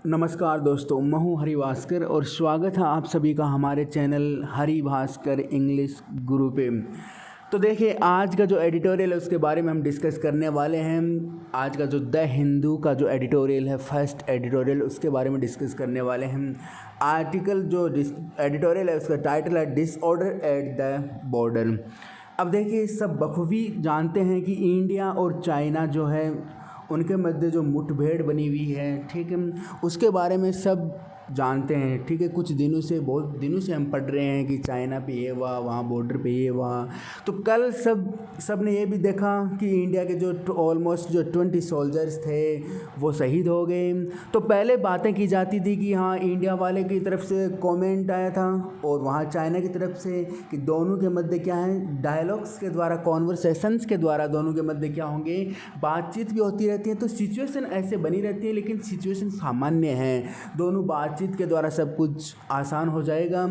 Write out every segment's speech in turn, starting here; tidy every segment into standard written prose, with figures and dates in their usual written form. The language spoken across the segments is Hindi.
नमस्कार दोस्तों, मैं हूँ हरि भास्कर और स्वागत है आप सभी का हमारे चैनल हरि भास्कर इंग्लिश गुरु पे। तो देखिए, आज का जो एडिटोरियल है उसके बारे में हम डिस्कस करने वाले हैं। आज का जो द हिंदू का जो एडिटोरियल है, फर्स्ट एडिटोरियल, उसके बारे में डिस्कस करने वाले हैं। आर्टिकल जो एडिटोरियल है उसका टाइटल है डिसऑर्डर एट द बॉर्डर। अब देखिए, सब बखूबी जानते हैं कि इंडिया और चाइना जो है उनके मध्य जो मुठभेड़ बनी हुई है, ठीक है, उसके बारे में सब जानते हैं। ठीक है, कुछ दिनों से, बहुत दिनों से हम पढ़ रहे हैं कि चाइना पे ये हुआ, वहाँ बॉर्डर पे ये हुआ। तो कल सब ने ये भी देखा कि इंडिया के जो ऑलमोस्ट जो 20 सोल्जर्स थे वो शहीद हो गए। तो पहले बातें की जाती थी कि हाँ, इंडिया वाले की तरफ से कमेंट आया था और वहाँ चाइना की तरफ से कि दोनों के मध्य क्या है, डायलॉग्स के द्वारा, कॉन्वर्सेशंस के द्वारा दोनों के मध्य क्या होंगे, बातचीत भी होती रहती है। तो सिचुएशन ऐसे बनी रहती है, लेकिन सिचुएशन सामान्य है, दोनों बातचीत के द्वारा सब कुछ आसान हो जाएगा।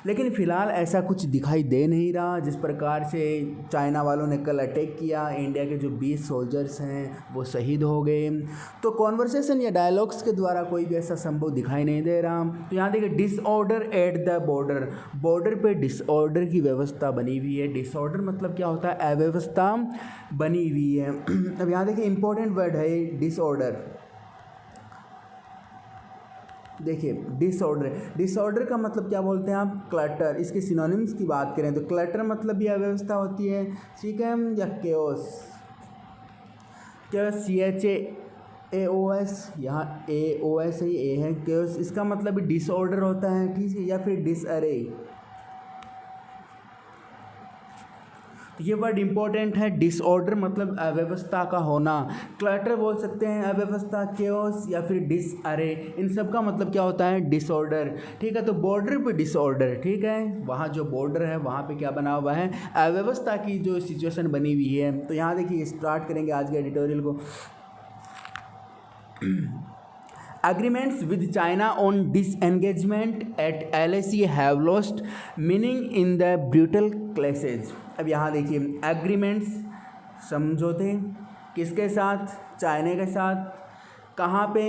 लेकिन फ़िलहाल ऐसा कुछ दिखाई दे नहीं रहा। जिस प्रकार से चाइना वालों ने कल अटैक किया, इंडिया के जो 20 सोल्जर्स हैं वो शहीद हो गए। तो कॉन्वर्सेशन या डायलॉग्स के द्वारा कोई भी ऐसा संभव दिखाई नहीं दे रहा। तो यहाँ देखिए, disorder at the border, border पे डिसऑर्डर की व्यवस्था बनी हुई है। डिसऑर्डर मतलब क्या होता है, अव्यवस्था बनी हुई है। अब यहाँ देखिए, इंपॉर्टेंट वर्ड है डिसऑर्डर। देखिए, डिसऑर्डर का मतलब क्या बोलते हैं आप, क्लटर। इसके सिनोनिम्स की बात करें तो क्लटर मतलब भी अव्यवस्था होती है, ठीक है, या केओस, CHAOS, यहाँ AOS है, ए है, केओस, इसका मतलब भी डिसऑर्डर होता है, ठीक है, या फिर डिसअरे। ये वर्ड इंपॉर्टेंट है। डिसऑर्डर मतलब अव्यवस्था का होना, क्लटर बोल सकते हैं अव्यवस्था, केओस या फिर डिसअरे, इन सब का मतलब क्या होता है, डिसऑर्डर। ठीक है, तो बॉर्डर पे डिसऑर्डर, ठीक है, वहाँ जो बॉर्डर है वहाँ पे क्या बना हुआ है, अव्यवस्था की जो सिचुएशन बनी हुई है। तो यहाँ देखिए, स्टार्ट करेंगे आज के एडिटोरियल को। Agreements with China on disengagement at LAC have lost meaning in the brutal clashes। अब यहाँ देखिए, एग्रीमेंट्स, समझौते, किसके साथ, चाइना के साथ, कहाँ पे,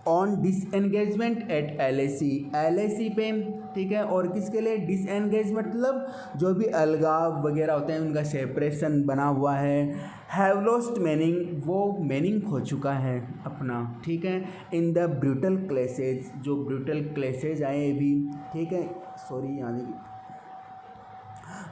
ऑन डिसएंगेजमेंट एट LAC पे, ठीक है, और किसके लिए, डिसएंगेजमेंट मतलब जो भी अलगाव वगैरह होते हैं उनका सेपरेशन बना हुआ है। हैव लॉस्ट मीनिंग, वो मीनिंग खो चुका है अपना, ठीक है, इन द ब्रूटल क्लेसेज, जो ब्रूटल क्लेसेज आए अभी, ठीक है, सॉरी, यहाँ देखिए,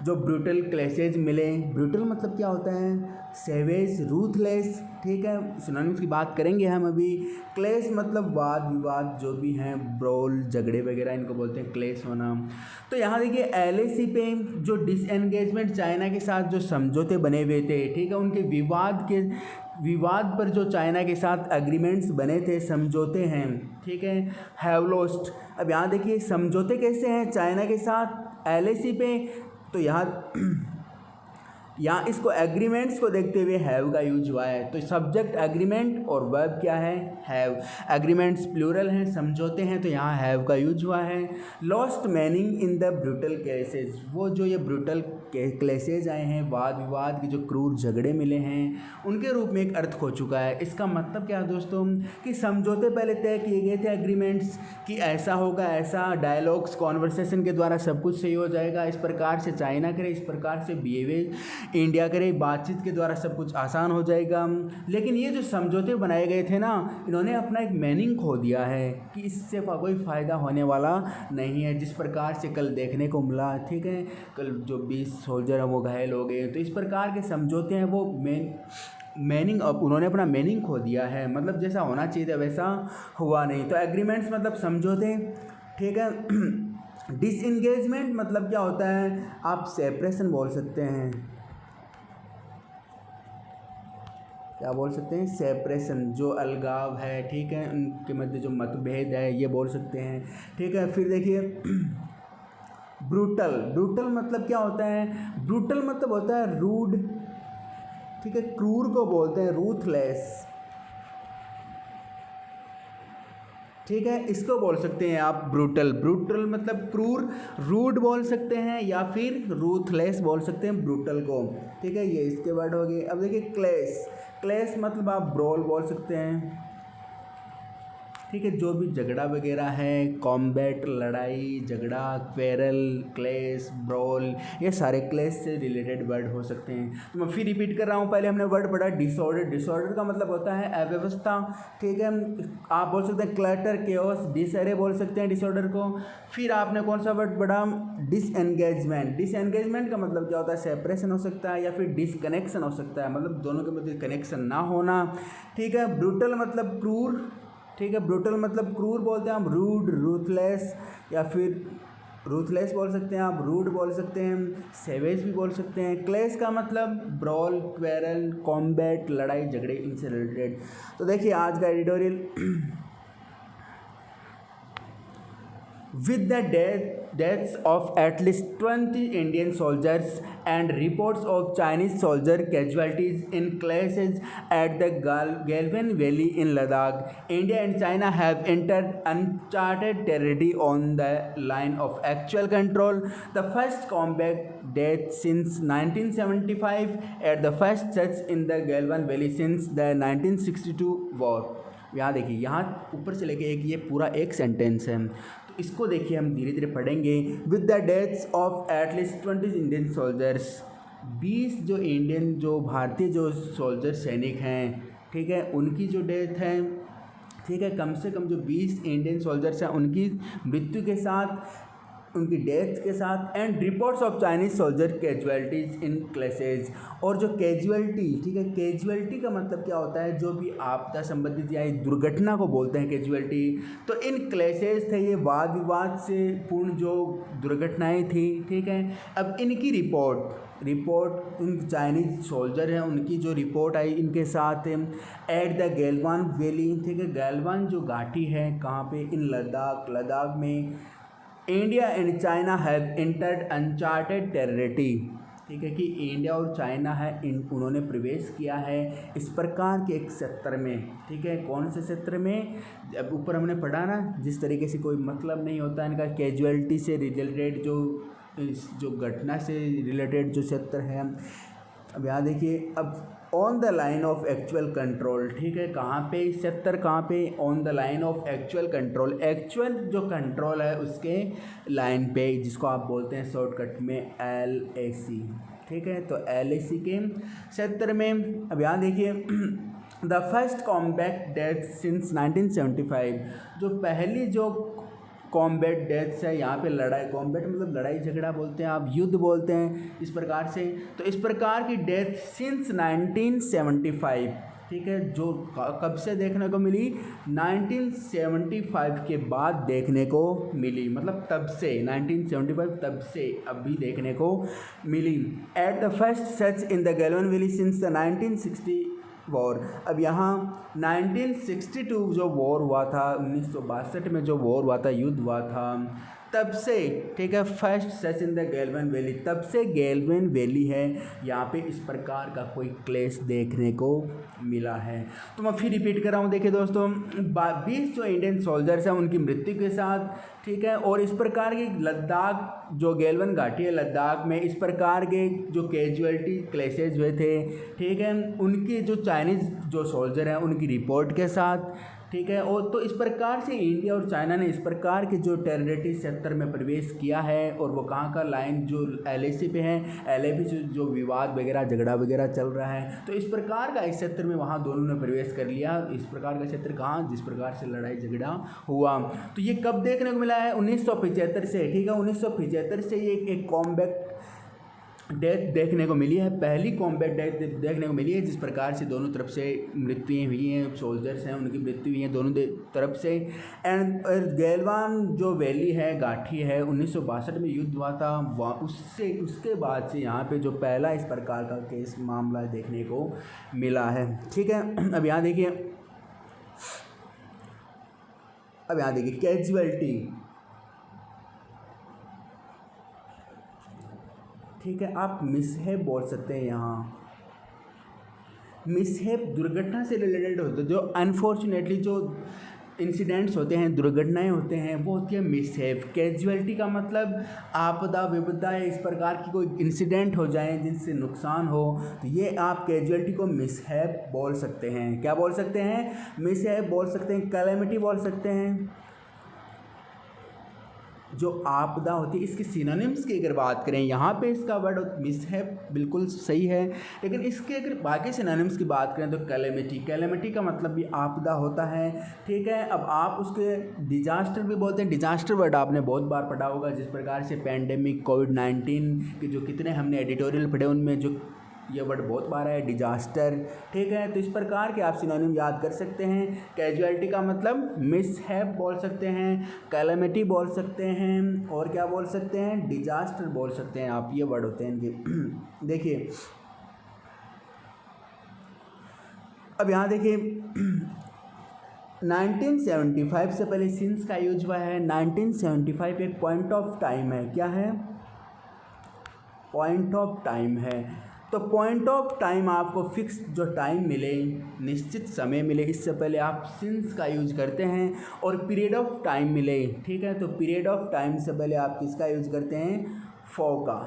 जो ब्रूटल क्लेसेज मिले। ब्रूटल मतलब क्या होता है, सेवेज, रूथलेस, ठीक है, सिनोनिम्स की बात करेंगे हम अभी। क्लेश मतलब वाद विवाद जो भी हैं, ब्रोल, झगड़े वगैरह, इनको बोलते हैं क्लेश होना। तो यहाँ देखिए, LAC पे जो डिसएंगेजमेंट, चाइना के साथ जो समझौते बने हुए थे, ठीक है, उनके विवाद पर जो चाइना के साथ एग्रीमेंट्स बने थे, समझौते हैं, ठीक है, हैव लॉस्ट। अब यहाँ देखिए, समझौते कैसे हैं चाइना के साथ LAC पे, तो यहाँ इसको एग्रीमेंट्स को देखते हुए हैव का यूज हुआ है। तो सब्जेक्ट एग्रीमेंट और वर्ब क्या है, हैव। एग्रीमेंट्स प्लूरल हैं, समझौते हैं, तो यहाँ हैव का यूज हुआ है। Lost meaning in the brutal cases, वो जो ये ब्रूटल क्लेसेज आए हैं, वाद विवाद के जो क्रूर झगड़े मिले हैं, उनके रूप में एक अर्थ खो चुका है। इसका मतलब क्या है दोस्तों, कि समझौते पहले तय किए गए थे, एग्रीमेंट्स, कि ऐसा होगा, ऐसा, डायलॉग्स, कॉन्वर्सेशन के द्वारा सब कुछ सही हो जाएगा, इस प्रकार से चाइना करे, इस प्रकार से बिहेवियर इंडिया करे, बातचीत के द्वारा सब कुछ आसान हो जाएगा। लेकिन ये जो समझौते बनाए गए थे ना, इन्होंने अपना एक मीनिंग खो दिया है कि इससे कोई फ़ायदा होने वाला नहीं है, जिस प्रकार से कल देखने को मिला, ठीक है, कल जो 20 सोल्जर हैं वो घायल हो गए। तो इस प्रकार के समझौते हैं, वो मीनिंग, अब उन्होंने अपना मीनिंग खो दिया है, मतलब जैसा होना चाहिए था वैसा हुआ नहीं। तो एग्रीमेंट्स मतलब समझौते, ठीक है। डिसएंगेजमेंट मतलब क्या होता है, आप सेपरेशन बोल सकते हैं, क्या बोल सकते हैं, सेपरेशन, जो अलगाव है, ठीक है, उनके मध्य जो मतभेद है, ये बोल सकते हैं, ठीक है। फिर देखिए, ब्रूटल मतलब क्या होता है, ब्रूटल मतलब होता है रूड, ठीक है, क्रूर को बोलते हैं रूथलेस, ठीक है, इसको बोल सकते हैं आप ब्रूटल मतलब क्रूर, रूड बोल सकते हैं या फिर रूथलेस बोल सकते हैं ब्रूटल को, ठीक है, ये इसके वर्ड हो गए। अब देखिए, क्लेश मतलब आप ब्रोल बोल सकते हैं, ठीक है, जो भी झगड़ा वगैरह है, कॉम्बैट लड़ाई झगड़ा, क्वेरल, क्लेश, ब्रॉल, ये सारे क्लेश से रिलेटेड वर्ड हो सकते हैं। तो मैं फिर रिपीट कर रहा हूँ, पहले हमने वर्ड पढ़ा डिसऑर्डर। डिसऑर्डर का मतलब होता है अव्यवस्था, ठीक है। आप बोल सकते हैं क्लटर, केओस, डिसअरे बोल सकते हैं डिसऑर्डर को। फिर आपने कौन सा वर्ड पढ़ा, डिसएंगेजमेंट। डिसएंगेजमेंट का मतलब क्या होता है, सेपरेशन हो सकता है या फिर डिसकनेक्शन हो सकता है, मतलब दोनों के मध्य कनेक्शन ना होना, ठीक है। ब्रूटल मतलब क्रूर, ठीक है, ब्रूटल मतलब क्रूर बोलते हैं हम। रूड, रूथलेस या फिर रूथलेस बोल सकते हैं आप, रूड बोल सकते हैं, सेवेज भी बोल सकते हैं। क्लेश का मतलब ब्रॉल, क्वेरल, कॉम्बैट, लड़ाई झगड़े, इनसे रिलेटेड। तो देखिए आज का editorial with the deaths of at least 20 Indian soldiers and reports of Chinese soldier casualties in clashes at the Galwan Valley in Ladakh, India and China have entered uncharted territory on the line of actual control. The first combat death since 1975 at the first such in the Galwan Valley since the 1962 war. यहाँ देखिए, यहाँ ऊपर से लेके एक ये पूरा एक सेंटेंस है, तो इसको देखिए हम धीरे धीरे पढ़ेंगे। With the deaths of at least 20 Indian soldiers, 20 जो इंडियन जो भारतीय जो सोल्जर सैनिक हैं, ठीक है, उनकी जो डेथ है, ठीक है, कम से कम जो 20 इंडियन सोल्जर्स हैं उनकी मृत्यु के साथ, उनकी डेथ के साथ, and reports of Chinese soldier casualties in clashes. और जो कैजुअलिटी, ठीक है, कैजुअलिटी का मतलब क्या होता है, जो भी आपदा संबंधित या दुर्घटना को बोलते हैं कैजुअलिटी। तो इन क्लेसेज थे ये वाद विवाद से पूर्ण जो दुर्घटनाएं थी, ठीक है। अब इनकी रिपोर्ट उन चाइनीज सोल्जर हैं उनकी जो रिपोर्ट आई इनके साथ एट द गैलवान वैली, ठीक है, गैलवान जो घाटी है कहाँ पे, इन लद्दाख में। India and China have entered uncharted territory, ठीक है, कि इंडिया और चाइना है उन्होंने प्रवेश किया है इस प्रकार के एक क्षेत्र में, ठीक है। कौन से क्षेत्र में, अब ऊपर हमने पढ़ा ना, जिस तरीके से कोई मतलब नहीं होता इनका, कैजुअलिटी से रिलेटेड जो घटना से रिलेटेड जो क्षेत्र है। अब यहाँ देखिए, अब on the line of actual control, ठीक है, कहाँ पे क्षेत्र, कहाँ पे, on the line of actual control, actual जो कंट्रोल है उसके लाइन पे, जिसको आप बोलते हैं शॉर्टकट में LAC, ठीक है। तो LAC के क्षेत्र में। अब यहाँ देखिए, the first combat death since 1975, जो पहली जो कॉम्बैट डेथ्स है यहाँ पे, लड़ाई, कॉम्बैट मतलब लड़ाई झगड़ा बोलते हैं आप, युद्ध बोलते हैं इस प्रकार से। तो इस प्रकार की डेथ सिंस 1975, ठीक है, जो कब से देखने को मिली, 1975 के बाद देखने को मिली, मतलब तब से 1975 तब से अभी देखने को मिली। At the first such in the Galwan valley since the 1960 war. अब यहाँ 1962 जो वॉर हुआ था, 1962 में जो वॉर हुआ था, युद्ध हुआ था, तब से, ठीक है, first such in the Galwan valley, तब से गैलवन वैली है, यहाँ पे इस प्रकार का कोई क्लेश देखने को मिला है। तो मैं फिर रिपीट कर रहा हूँ, देखिए दोस्तों, 20 जो इंडियन सोल्जर्स हैं उनकी मृत्यु के साथ, ठीक है, और इस प्रकार की लद्दाख जो गैलवन घाटी है लद्दाख में, इस प्रकार के जो कैजुअलिटी क्लेशेज हुए थे, ठीक है, उनकी जो चाइनीज़ जो सोल्जर हैं उनकी रिपोर्ट के साथ, ठीक है। और तो इस प्रकार से इंडिया और चाइना ने इस प्रकार के जो टेरिटरी सेक्टर में प्रवेश किया है, और वो कहाँ का लाइन जो LAC पे है, LAC से जो विवाद वगैरह झगड़ा वगैरह चल रहा है, तो इस प्रकार का इस क्षेत्र में वहाँ दोनों ने प्रवेश कर लिया। इस प्रकार का क्षेत्र कहाँ, जिस प्रकार से लड़ाई झगड़ा हुआ, तो ये कब देखने को मिला है, 1975 से, ठीक है, 1975 से ये एक कॉम्बैट डेथ देखने को मिली है, पहली कॉम्बैट डेथ देखने को मिली है, जिस प्रकार से दोनों तरफ से मृत्युएं हुई हैं, सोल्जर्स हैं उनकी मृत्यु हुई है दोनों तरफ से। एंड गैलवान जो वैली है, घाटी है, 1962 में युद्ध हुआ था, उसके बाद से यहाँ पे जो पहला इस प्रकार का केस मामला देखने को मिला है, ठीक है। अब यहाँ देखिए कैजुअलिटी, ठीक है, आप मिसहैप बोल सकते हैं। यहाँ मिसहैप दुर्घटना से रिलेटेड होता है, जो अनफॉर्चुनेटली जो इंसिडेंट्स होते हैं, दुर्घटनाएं होते हैं, वो होती है मिसहैप। कैजुअलिटी का मतलब आपदा विपदा या इस प्रकार की कोई इंसिडेंट हो जाए जिनसे नुकसान हो, तो ये आप कैजुअलिटी को मिसहैप बोल सकते हैं। क्या बोल सकते हैं? मिसहैप बोल सकते हैं, कैलेमिटी बोल सकते हैं। जो आपदा होती है, इसके सिनोनिम्स की अगर बात करें, यहाँ पे इसका वर्ड मिसहैप बिल्कुल सही है, लेकिन इसके अगर बाकी सिनोनिम्स की बात करें तो कैलेमिटी। कैलेमिटी का मतलब भी आपदा होता है, ठीक है। अब आप उसके डिजास्टर भी बोलते हैं। डिजास्टर वर्ड आपने बहुत बार पढ़ा होगा, जिस प्रकार से पैंडेमिक, कोविड-19 के जो कितने हमने एडिटोरियल पढ़े उनमें जो ये वर्ड बहुत बार है, डिजास्टर, ठीक है। तो इस प्रकार के आप सिनोनिम याद कर सकते हैं। कैजुअलिटी का मतलब मिसहैप बोल सकते हैं, कैलेमिटी बोल सकते हैं, और क्या बोल सकते हैं? डिजास्टर बोल सकते हैं आप। ये वर्ड होते हैं इनके। देखिए अब यहाँ देखिए 1975 से पहले सिंस का यूज हुआ है। 1975 एक पॉइंट ऑफ टाइम है। क्या है? पॉइंट ऑफ टाइम है। तो पॉइंट ऑफ टाइम आपको फिक्स जो टाइम मिले, निश्चित समय मिले, इससे पहले आप सिंस का यूज करते हैं। और पीरियड ऑफ टाइम मिले, ठीक है, तो पीरियड ऑफ टाइम से पहले आप किसका यूज करते हैं? फॉर का,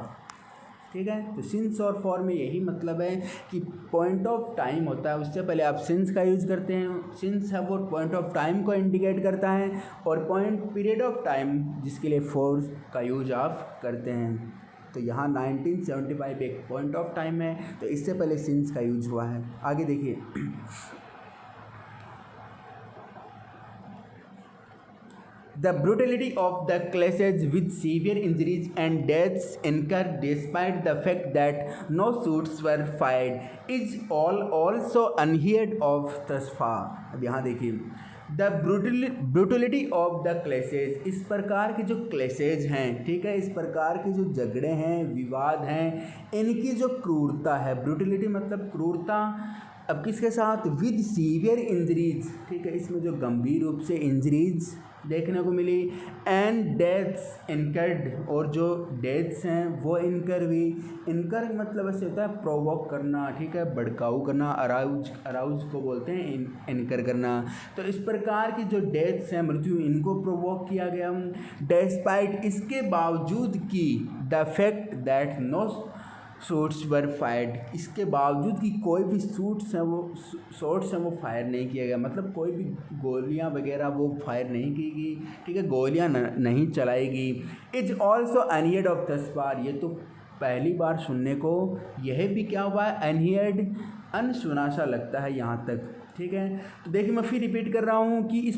ठीक है। तो सिंस और फॉर में यही मतलब है कि पॉइंट ऑफ टाइम होता है, उससे पहले आप सिंस का यूज़ करते हैं। सिंस है वो पॉइंट ऑफ टाइम को इंडिकेट करता है, और पीरियड ऑफ टाइम जिसके लिए फॉर का यूज आप करते हैं। तो यहाँ 1975 एक पॉइंट ऑफ टाइम है, तो इससे पहले सिंस का यूज हुआ है। आगे देखिए The brutality of the clashes with severe injuries and deaths incurred despite the fact that no shots were fired is all also unheard of thus far। अब यहाँ देखिए द ब्रूटलिटी ऑफ द क्लेसेज, इस प्रकार के जो क्लेसेज हैं, ठीक है, इस प्रकार के जो झगड़े हैं, विवाद हैं, इनकी जो क्रूरता है, ब्रूटलिटी मतलब क्रूरता। अब किसके साथ? विद सीवियर इंजरीज, ठीक है, इसमें जो गंभीर रूप से इंजरीज देखने को मिली, एंड डेथ्स इनकर्ड, और जो डेथ्स हैं वो इनकर हुई। इनकर मतलब ऐसे होता है प्रोवोक करना, ठीक है, भड़काऊ करना, अराउज को बोलते हैं इनकर करना। तो इस प्रकार की जो डेथ्स हैं, मृत्यु, इनको प्रोवोक किया गया। डेस्पाइट, इसके बावजूद कि the fact that no shots were fired, इसके बावजूद कि कोई भी शॉट्स हैं वो फायर नहीं किया गया, मतलब कोई भी गोलियां वगैरह वो फायर नहीं की गई, ठीक है, गोलियां नहीं चलाएगी। इज ऑल्सो अनहियर्ड ऑफ दस बार, ये तो पहली बार सुनने को यह भी क्या हुआ है? अनहियर्ड, अनसुना सा लगता है यहाँ तक, ठीक है। तो देखिए मैं फिर रिपीट कर रहा हूँ कि इस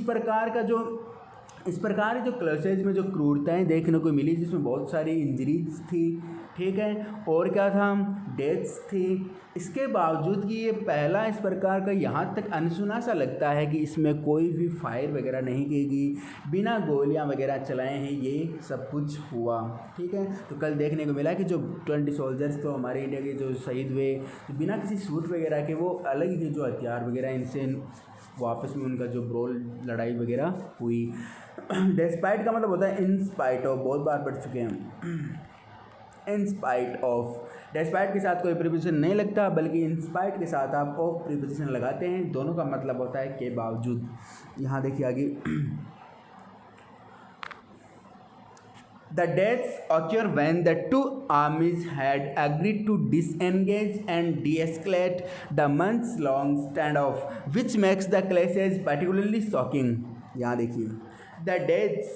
प्रकार जो क्लसेज में जो क्रूरताएँ देखने को मिली, जिसमें बहुत सारी इंजरीज थी, ठीक है, और क्या था? डेथ्स थी। इसके बावजूद कि ये पहला इस प्रकार का यहाँ तक अनसुना सा लगता है कि इसमें कोई भी फायर वगैरह नहीं की गई, बिना गोलियाँ वगैरह चलाए हैं ये सब कुछ हुआ, ठीक है। तो कल देखने को मिला कि जो 20 सोल्जर्स तो हमारे इंडिया के जो शहीद हुए, तो बिना किसी सूट वगैरह के, वो अलग ही जो हथियार वगैरह इनसे वापस में उनका जो ब्रोल लड़ाई वगैरह हुई। डेस्पाइट का मतलब होता है इन स्पाइट ऑफ, बहुत बार पढ़ चुके हैं। इन स्पाइट ऑफ, डेस्पाइट के साथ कोई प्रीपोजिशन नहीं लगता, बल्कि इन स्पाइट के साथ आप ऑफ प्रीपोजिशन लगाते हैं। दोनों का मतलब होता है के बावजूद। यहाँ देखिए आगे The deaths occur when the two armies had agreed to disengage and de-escalate the months-long standoff, which makes the clashes particularly shocking। यहाँ देखिए the deaths,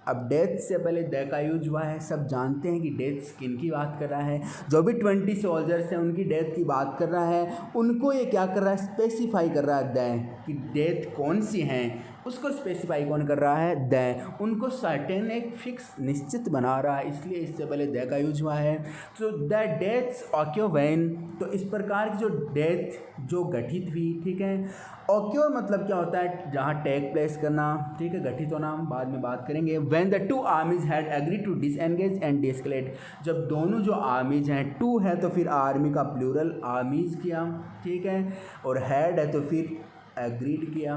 अब डेथ से पहले द का यूज हुआ है। सब जानते हैं कि डेथ्स किन की बात कर रहा है, जो भी 20 सोल्जर्स हैं उनकी डेथ की बात कर रहा है। उनको ये क्या कर रहा है? स्पेसिफाई कर रहा है द, कि डेथ कौन सी हैं, उसको स्पेसिफाई कौन कर रहा है? द। उनको सर्टेन एक फिक्स निश्चित बना रहा है, इसलिए इससे पहले द का यूज हुआ है। तो द डेथ्स ऑक्योर व्हेन, तो इस प्रकार की जो डेथ जो गठित हुई, ठीक है। ऑक्योर मतलब क्या होता है? जहाँ टेक प्लेस करना, ठीक है, गठित होना, बाद में बात करेंगे। When the two armies had agree to disengage and deescalate, जब दोनों जो आर्मीज हैं, टू है तो फिर आर्मी का प्लूरल आर्मीज किया, ठीक है, और हैड है तो फिर एग्रीड किया,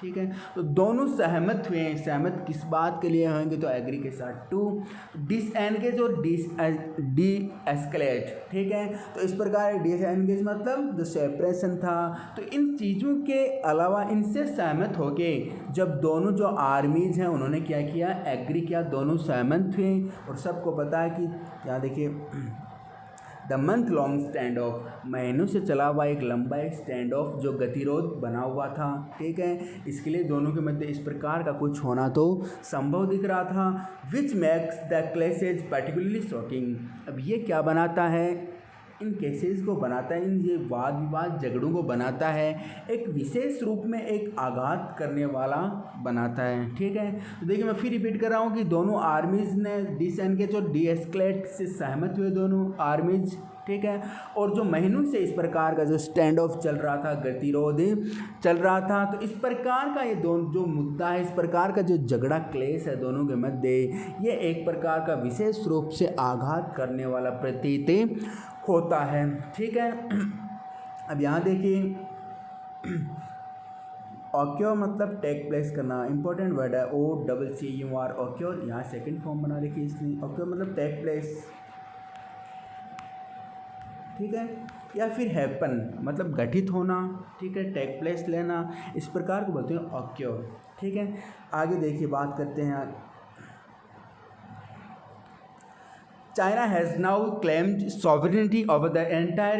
ठीक है। तो दोनों सहमत हुए हैं, सहमत किस बात के लिए होंगे, तो एग्री के साथ टू डिसएंगेज और डी एस्केलेट, ठीक है। तो इस प्रकार डिसएंगेज मतलब जो सेपरेशन था, तो इन चीज़ों के अलावा इनसे सहमत होके जब दोनों जो आर्मीज़ हैं उन्होंने क्या किया, एग्री किया, दोनों सहमत हुए। और सबको पता है कि यहाँ देखिए the month long stand of, महीनों से चला हुआ एक लंबा एक स्टैंड ऑफ जो गतिरोध बना हुआ था, ठीक है। इसके लिए दोनों के मध्य इस प्रकार का कुछ होना तो संभव दिख रहा था। Which makes the clashes particularly shocking, अब ये क्या बनाता है, इन केसेस को बनाता है, इन ये वाद विवाद झगड़ों को बनाता है, एक विशेष रूप में एक आघात करने वाला बनाता है, ठीक है। तो देखिए मैं फिर रिपीट कर रहा हूँ कि दोनों आर्मीज़ ने डिसएंगेज और डीएस्केलेट से सहमत हुए दोनों आर्मीज़, ठीक है। और जो महीनों से इस प्रकार का जो स्टैंड ऑफ चल रहा था, गतिरोध चल रहा था, तो इस प्रकार का ये दोनों जो मुद्दा है, इस प्रकार का जो झगड़ा क्लेश है दोनों के मध्य, ये एक प्रकार का विशेष रूप से आघात करने वाला प्रतीत होता है, ठीक है। अब यहाँ देखिए ऑक्योर मतलब टेक प्लेस करना, इंपॉर्टेंट वर्ड है, OCCUR ऑक्योर, यहाँ सेकंड फॉर्म बना रखी है इसलिए ऑक्योर मतलब टेक प्लेस, ठीक है। या फिर हैपन मतलब घटित होना, ठीक है, टेक प्लेस लेना, इस प्रकार को बोलते हैं ऑक्योर, ठीक है। आगे देखिए बात करते हैं, China has now claimed sovereignty over the entire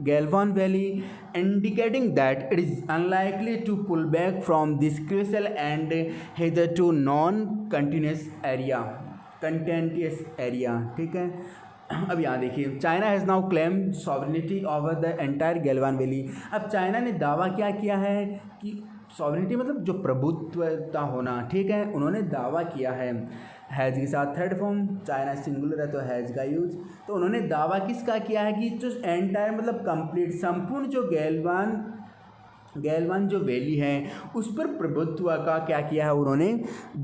Galvan Valley, indicating that it is unlikely to pull back from this crucial and hitherto non-contiguous area, ठीक है। अब यहाँ देखिए China has now claim sovereignty over the entire Galwan valley, अब चाइना ने दावा क्या किया है कि सॉवरेनिटी मतलब जो प्रभुत्वता होना, ठीक है, उन्होंने दावा किया है। हैज़ के साथ थर्ड फॉर्म, चाइना सिंगुलर है तो हैज़ का यूज, तो उन्होंने दावा किसका किया है कि जो एंटायर मतलब कंप्लीट संपूर्ण जो गैलवान जो वैली है उस पर प्रभुत्व का क्या किया है, उन्होंने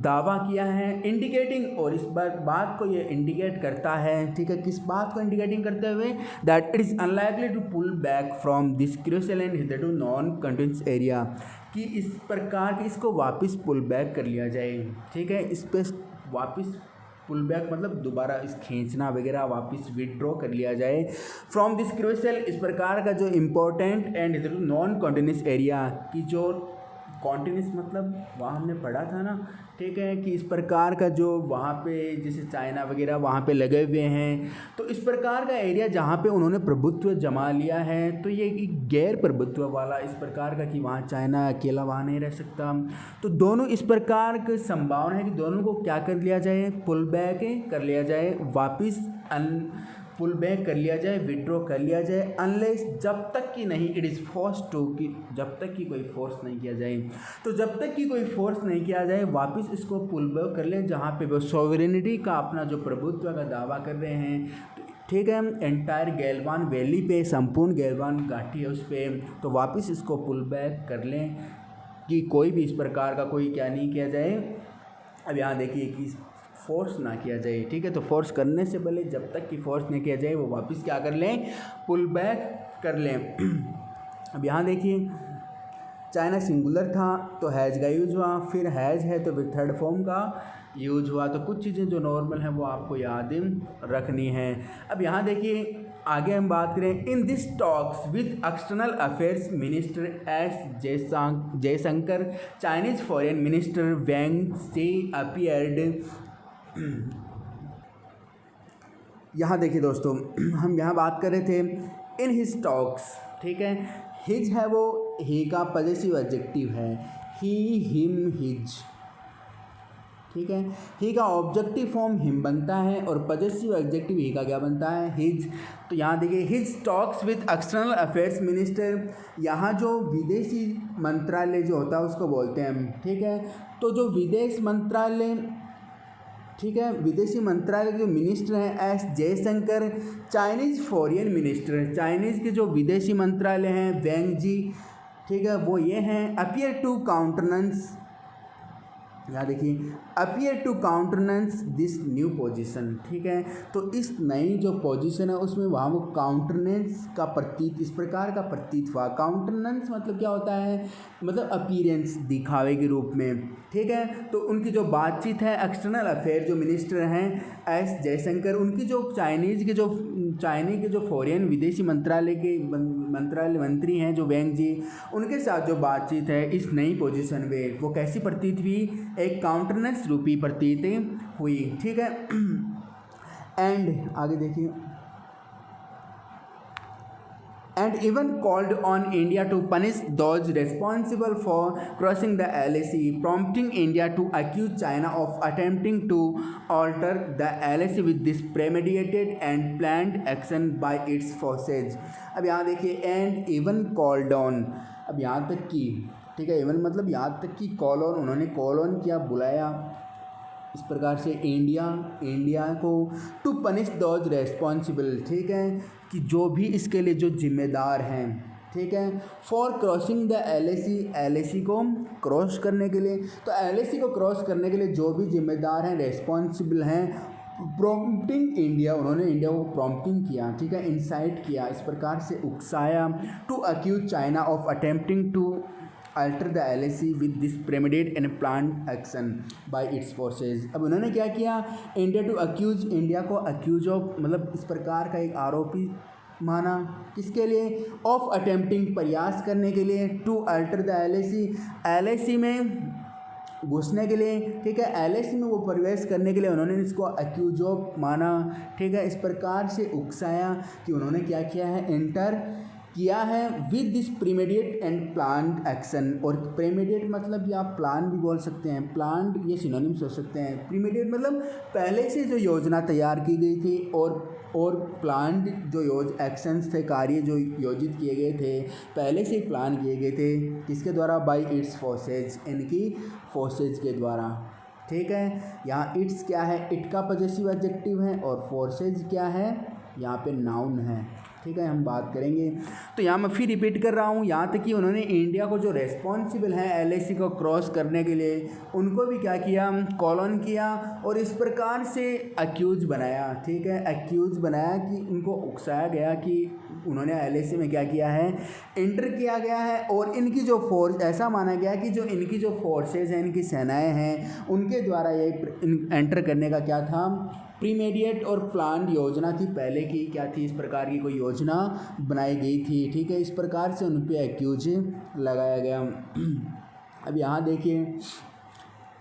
दावा किया है। इंडिकेटिंग, और इस बात को ये इंडिकेट करता है, ठीक है, किस बात को इंडिकेटिंग करते हुए, that it is unlikely to pull back from this crucial and hitherto non continuous area, कि इस प्रकार की इसको वापस पुल बैक कर लिया जाए, ठीक है। इस पर वापस पुल बैक मतलब दोबारा इस खींचना वगैरह वापस विड्रॉ कर लिया जाए फ्रॉम दिस क्रूशियल, इस प्रकार का जो important and non continuous area की जो कॉन्टिन्यूस मतलब वहाँ हमने पढ़ा था ना, ठीक है, कि इस प्रकार का जो वहाँ पे जैसे चाइना वगैरह वहाँ पे लगे हुए हैं, तो इस प्रकार का एरिया जहाँ पे उन्होंने प्रभुत्व जमा लिया है, तो ये एक गैर प्रभुत्व वाला इस प्रकार का कि वहाँ चाइना अकेला वहाँ नहीं रह सकता। तो दोनों इस प्रकार की संभावना है कि दोनों को क्या कर लिया जाए, पुल बैक कर लिया जाए, वापस पुल बैक कर लिया जाए, विड्रॉ कर लिया जाए, अनलेस जब तक कि नहीं इट इज़ फोर्स टू, कि जब तक कि कोई फोर्स नहीं किया जाए, तो जब तक कि कोई फोर्स नहीं किया जाए वापस इसको पुल बैक कर ले, जहाँ पे वो सॉवरेनिटी का अपना जो प्रभुत्व का दावा कर रहे हैं, ठीक है, एंटायर गैलवान वैली पे, संपूर्ण गैलवान घाटी है उस पर, तो वापस इसको पुल बैक कर लें कि कोई भी इस प्रकार का कोई क्या नहीं किया जाए। अब यहाँ देखिए कि फोर्स ना किया जाए, ठीक है, तो फोर्स करने से पहले जब तक कि फोर्स नहीं किया जाए वो वापस क्या कर लें, पुल बैक कर लें। अब यहाँ देखिए चाइना सिंगुलर था तो हैज़ का यूज हुआ, फिर हैज़ है तो फिर थर्ड फॉर्म का यूज हुआ, तो कुछ चीज़ें जो नॉर्मल हैं वो आपको याद रखनी है। अब यहाँ देखिए आगे हम बात करें, in this talks with external affairs minister S Jaishankar, Chinese foreign minister Wang she appeared. यहाँ देखिए दोस्तों हम यहाँ बात कर रहे थे इन हिज टॉक्स, ठीक है, हिज है वो ही का पॉजेसिव एडजेक्टिव है, ही हिम हिज, ठीक है, ही का ऑब्जेक्टिव फॉर्म हिम बनता है और पॉजेसिव एडजेक्टिव ही का क्या बनता है, हिज। तो यहाँ देखिए his talks with external affairs minister, यहाँ जो विदेशी मंत्रालय जो होता है उसको बोलते हैं, ठीक है। तो जो विदेश मंत्रालय, ठीक है, विदेशी मंत्रालय के जो मिनिस्टर हैं S Jaishankar, Chinese foreign minister, Chinese के जो विदेशी मंत्रालय हैं वैंग जी, ठीक है, वो ये हैं, अपीयर टू काउंटेनेंस यहाँ देखिए appear to countenance this new position, ठीक है। तो इस नई जो पोजीशन है उसमें वहाँ वो काउंटरनेंस का प्रतीत, इस प्रकार का प्रतीत हुआ। काउंटरनेंस मतलब क्या होता है, मतलब अपीयरेंस, दिखावे के रूप में, ठीक है। तो उनकी जो बातचीत है, एक्सटर्नल अफेयर जो मिनिस्टर हैं एस जयशंकर, उनकी जो चाइना के जो फॉरेन विदेशी मंत्रालय के मंत्री हैं जो वेंग जी, उनके साथ जो बातचीत है इस नई पोजीशन में वो कैसी प्रतीत हुई, एक काउंटरनेंस रूपी प्रतीत हुई, ठीक है। एंड आगे देखिए, and even called on India to punish those responsible for crossing the LAC, prompting India to accuse China of attempting to alter the LAC with this premeditated and planned action by its forces। अब यहाँ देखिए and even called on, अब यहाँ तक की, ठीक है, even मतलब यहाँ तक की कॉल ऑन, उन्होंने कॉल ऑन किया, बुलाया इस प्रकार से इंडिया को टू पनिश दोज रेस्पॉन्सिबल, ठीक है, कि जो भी इसके लिए जो जिम्मेदार हैं, ठीक है, फॉर क्रॉसिंग द LAC को क्रॉस करने के लिए। तो LAC को क्रॉस करने के लिए जो भी जिम्मेदार हैं, रेस्पॉन्सिबल हैं, प्रॉम्प्टिंग इंडिया, उन्होंने इंडिया को प्रॉम्प्टिंग किया, ठीक है, इंसाइट किया, इस प्रकार से उकसाया, to accuse China of attempting to alter the LAC with this premeditate and plan action by its forces. अब उन्होंने क्या किया, इंडिया टू अक्यूज, इंडिया को अक्यूज ऑफ, मतलब इस प्रकार का एक आरोपी माना, किसके लिए, ऑफ अटेम्प्टिंग, प्रयास करने के लिए, टू अल्टर द LAC में घुसने के लिए, ठीक है, LAC में वो प्रवेश करने के लिए उन्होंने इसको अक्यूज ऑफ माना, ठीक है, इस प्रकार से उकसाया कि उन्होंने क्या किया है, एंटर किया है with this premeditate and planned action. और प्रीमेडिएट मतलब या आप प्लान भी बोल सकते हैं, प्लान्ड ये सिनोनिम्स हो सकते हैं। प्रीमेडिएट मतलब पहले से जो योजना तैयार की गई थी, और प्लान्ड जो एक्शंस थे, कार्य जो योजित किए गए थे, पहले से ही प्लान किए गए थे, किसके द्वारा, बाय इट्स फोर्सेज, इनकी फोर्सेज के द्वारा, ठीक है। यहाँ इट्स क्या है, इट का पॉजेसिव एडजेक्टिव है, और फोर्सेज क्या है, यहाँ पे नाउन है, ठीक है, हम बात करेंगे। तो यहाँ मैं फिर रिपीट कर रहा हूँ, यहाँ तक कि उन्होंने इंडिया को जो रेस्पॉन्सिबल हैं LAC को क्रॉस करने के लिए, उनको भी क्या किया, कॉल ऑन किया, और इस प्रकार से अक्यूज बनाया, ठीक है, अक्यूज बनाया कि उनको उकसाया गया कि उन्होंने LAC में क्या किया है, एंटर किया गया है, और इनकी जो फोर्स, ऐसा माना गया कि जो इनकी जो फोर्सेज हैं, इनकी सेनाएं हैं, उनके द्वारा ये एंटर करने का क्या था, प्रीमेडिएट और प्लान योजना थी, पहले की क्या थी, इस प्रकार की कोई योजना बनाई गई थी, ठीक है, इस प्रकार से उन पर एक्यूज लगाया गया। अब यहाँ देखिए,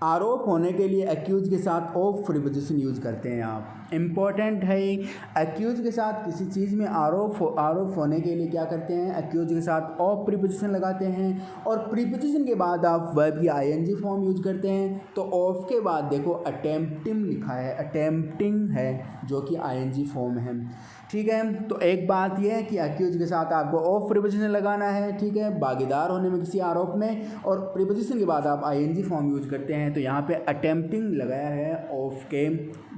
आरोप होने के लिए एक्यूज के साथ ऑफ प्रीपोजिशन यूज करते हैं आप, इम्पॉर्टेंट है। एक्यूज के साथ किसी चीज़ में आरोप होने के लिए क्या करते हैं, एक्यूज के साथ ऑफ प्रीपोजिशन लगाते हैं, और प्रीपोजिशन के बाद आप वर्ब या ING फॉर्म यूज करते हैं। तो ऑफ के बाद देखो अटेम्प्टिंग लिखा है, अटेम्प्टिंग है जो कि ING फॉर्म है, ठीक है। तो एक बात यह है कि एक्यूज के साथ आपको ऑफ प्रीपोजिशन लगाना है, ठीक है, भागीदार होने में किसी आरोप में, और प्रीपोजिशन के बाद आप ING फॉर्म यूज करते हैं। तो यहाँ पे अटेम्प्टिंग लगाया है ऑफ के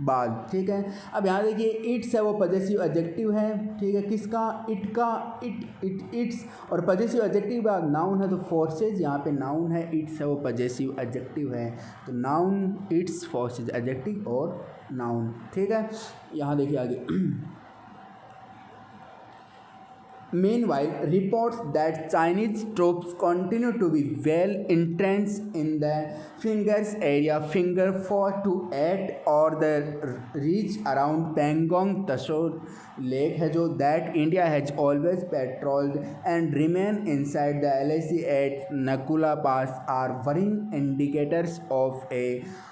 बाद, ठीक है। अब यहाँ देखिए, इट्स है वो पॉजेसिव एडजेक्टिव है, ठीक है, किसका, इट का, इट्स, और पॉजेसिव एडजेक्टिव के बाद नाउन है, तो फोर्सेज यहाँ पे नाउन है, इट्स है वो पॉजेसिव एडजेक्टिव है, तो नाउन, इट्स, फोर्सेज एडजेक्टिव और नाउन, ठीक है। यहाँ देखिए आगे, meanwhile, reports that Chinese troops continue to be well entrenched in the Fingers area, Finger 4 to 8 or the reach around Pangong Tso Lake है जो, that India has always patrolled and remain inside the LAC at Nakula Pass are worrying indicators of a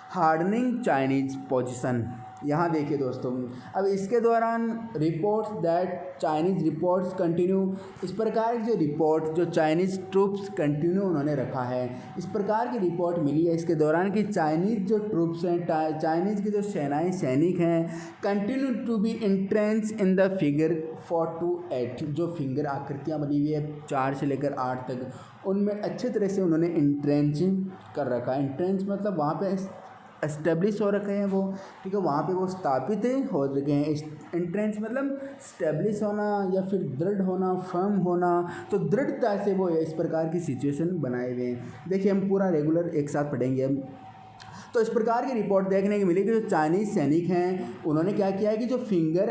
hardening Chinese position। यहाँ देखिए दोस्तों, अब इसके दौरान reports that Chinese reports continue, इस प्रकार की जो रिपोर्ट जो चाइनीज़ ट्रूप्स कंटिन्यू उन्होंने रखा है, इस प्रकार की रिपोर्ट मिली है इसके दौरान कि चाइनीज़ जो ट्रूप्स हैं, चाइनीज़ की जो सेनाएं, सैनिक हैं, continue to be entrench in the figure 4 to 8, जो फिंगर आकृतियाँ बनी हुई है 4 से लेकर 8 तक, उनमें अच्छे तरह से उन्होंने इंट्रेंच कर रखा है। इंट्रेंच मतलब वहाँ पे एस्टेब्लिश हो रखे हैं वो, ठीक है, वहाँ पे वो स्थापित हो रखे हैं। एंट्रेंस मतलब स्टेब्लिश होना या फिर दृढ़ होना, फर्म होना, तो दृढ़ता से वो इस प्रकार की सिचुएशन बनाए हुए हैं। देखिए हम पूरा रेगुलर एक साथ पढ़ेंगे। हम तो इस प्रकार की रिपोर्ट देखने को मिली कि जो चाइनीज़ सैनिक हैं उन्होंने क्या किया है कि जो फिंगर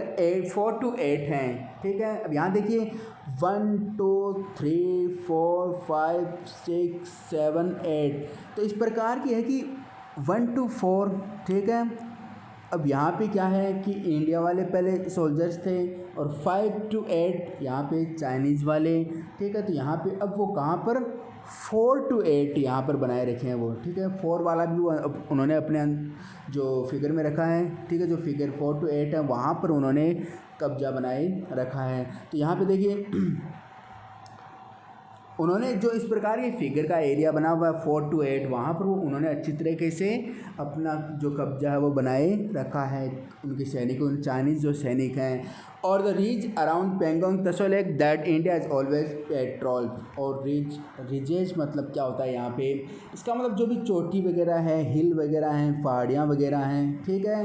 4 to 8 हैं, ठीक है। अब यहाँ देखिए 1 2 3 4 5 6 7 8, तो इस प्रकार की है कि 1 to 4, ठीक है। अब यहाँ पे क्या है कि इंडिया वाले पहले सोल्जर्स थे और 5 to 8 यहाँ पे चाइनीज़ वाले, ठीक है। तो यहाँ पे अब वो कहाँ पर 4 to 8 यहाँ पर बनाए रखे हैं वो, ठीक है। 4 वाला भी वो उन्होंने अपने जो फिगर में रखा है, ठीक है। जो फिगर 4 to 8 है वहाँ पर उन्होंने कब्जा बनाए रखा है। तो यहाँ पे देखिए उन्होंने जो इस प्रकार के फिगर का एरिया बना हुआ है 4 to 8, वहाँ पर वो उन्होंने अच्छी तरीके से अपना जो कब्जा है वो बनाए रखा है उनके सैनिकों, उन चाइनीज़ जो सैनिक हैं। और the ridge around Pangong Tso lake that India is always patrol. और रिजेज मतलब क्या होता है यहाँ पे, इसका मतलब जो भी चोटी वगैरह है, हिल वगैरह हैं, पहाड़ियाँ वगैरह हैं, ठीक है।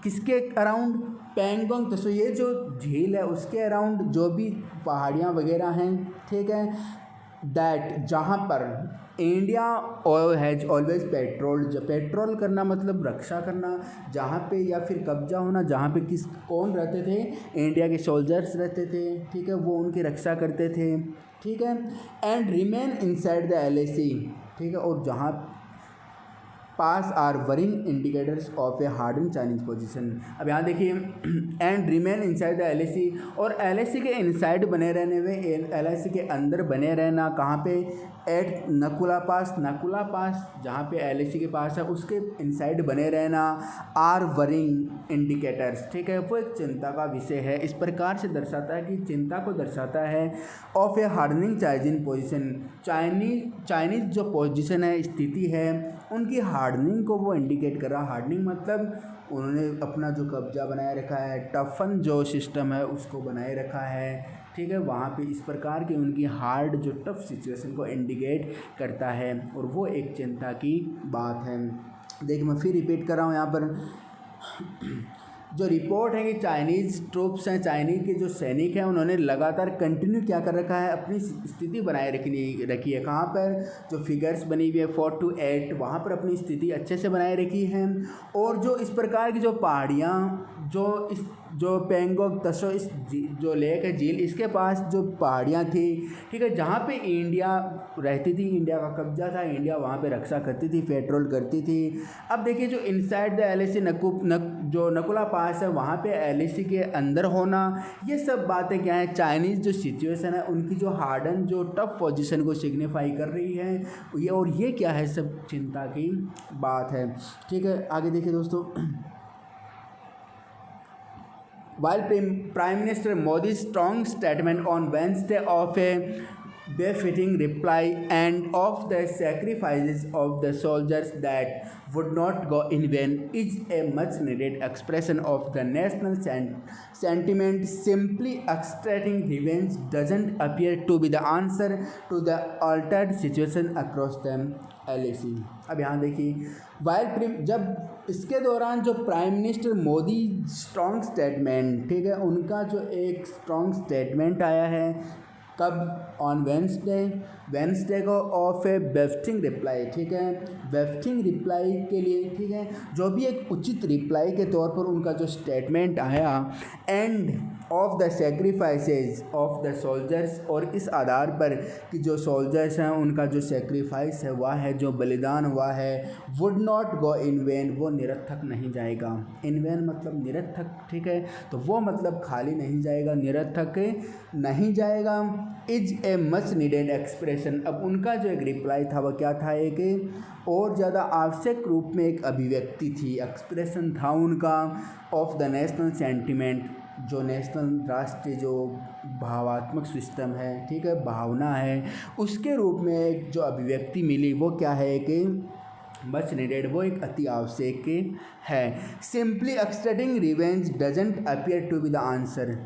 किसके अराउंड, पेंगोंग त्सो, ये जो झील है उसके अराउंड जो भी पहाड़ियाँ वगैरह हैं, ठीक है। दैट जहाँ पर इंडिया हैज़ ऑलवेज पेट्रोल करना मतलब रक्षा करना, जहाँ पे या फिर कब्जा होना, जहाँ पे कौन रहते थे, इंडिया के सोल्जर्स रहते थे, ठीक है। वो उनकी रक्षा करते थे, ठीक है। And remain inside the LAC, ठीक है। और जहाँ पास are worrying indicators of a harden Chinese position. अब यहाँ देखिए and remain inside the LAC, और LAC के इनसाइड बने रहने में, LAC के अंदर बने रहना, कहाँ पे, एट नकुला पास जहाँ पे LAC के पास है उसके इनसाइड बने रहना, आर वरिंग इंडिकेटर्स, ठीक है। वो एक चिंता का विषय है, इस प्रकार से दर्शाता है कि चिंता को दर्शाता है of A hardening Chinese position, Chinese जो पोजीशन है, स्थिति है, उनकी हार्डनिंग को वो इंडिकेट कर रहा है। हार्डनिंग मतलब उन्होंने अपना जो कब्जा बनाए रखा है, टफन जो सिस्टम है उसको बनाए रखा है, ठीक है। वहाँ पे इस प्रकार की उनकी हार्ड जो टफ सिचुएशन को इंडिकेट करता है, और वो एक चिंता की बात है। देखिए मैं फिर रिपीट कर रहा हूँ यहाँ पर जो रिपोर्ट है कि चाइनीज़ ट्रूप्स हैं, चाइनीज़ के जो सैनिक हैं, उन्होंने लगातार कंटिन्यू क्या कर रखा है, अपनी स्थिति बनाए रखी है। कहाँ पर जो फिगर्स बनी हुई है 4 to 8, वहाँ पर अपनी स्थिति अच्छे से बनाए रखी है। और जो इस प्रकार की जो पहाड़ियाँ, जो पेंगोंग त्सो, इस जो लेक है, झील, इसके पास जो पहाड़ियाँ थी, ठीक है, जहाँ पे इंडिया रहती थी, इंडिया का कब्जा था, इंडिया वहाँ पे रक्षा करती थी, पेट्रोल करती थी। अब देखिए जो इनसाइड द LAC जो नकुला पास है, वहाँ पे LAC के अंदर होना, ये सब बातें क्या है, चाइनीज़ जो सिचुएशन है उनकी जो हार्डन जो टफ पोजीशन को सिग्निफाई कर रही है ये, और ये क्या है, सब चिंता की बात है, ठीक है। आगे देखिए दोस्तों, while Prime Minister Modi's strong statement on Wednesday of a befitting reply and of the sacrifices of the soldiers that would not go in vain is a much needed expression of the national sentiment, simply extracting revenge doesn't appear to be the answer to the altered situation across the LAC। अब यहाँ देखिए जब इसके दौरान जो prime minister Modi strong statement, ठीक है, उनका जो एक स्ट्रॉन्ग स्टेटमेंट आया है, कब, ऑन वेंसडे को, ऑफ ए वेफ्टिंग रिप्लाई, ठीक है, वेफ्टिंग रिप्लाई के लिए, ठीक है, जो भी एक उचित रिप्लाई के तौर पर उनका जो स्टेटमेंट आया, end of the सेक्रीफाइसेज of the soldiers, और इस आधार पर कि जो सोल्जर्स हैं उनका जो सेक्रीफाइस है, वह है जो बलिदान हुआ है, would not go in when, वो निरर्थक नहीं जाएगा। इन वेन मतलब निरर्थक, ठीक है, तो वो मतलब खाली नहीं जाएगा, निरर्थक नहीं जाएगा। Is a much needed expression, अब उनका जो एक रिप्लाई था वह क्या था, एक और ज़्यादा आवश्यक रूप में एक अभिव्यक्ति थी, एक्सप्रेशन था उनका, ऑफ द नेशनल सेंटिमेंट, जो नेशनल राष्ट्रीय जो भावात्मक सिस्टम है, ठीक है, भावना है, उसके रूप में एक जो अभिव्यक्ति मिली वो क्या है कि मच नीडेड, वो एक अति आवश्यक है। Simply extracting revenge doesn't appear to be the answer.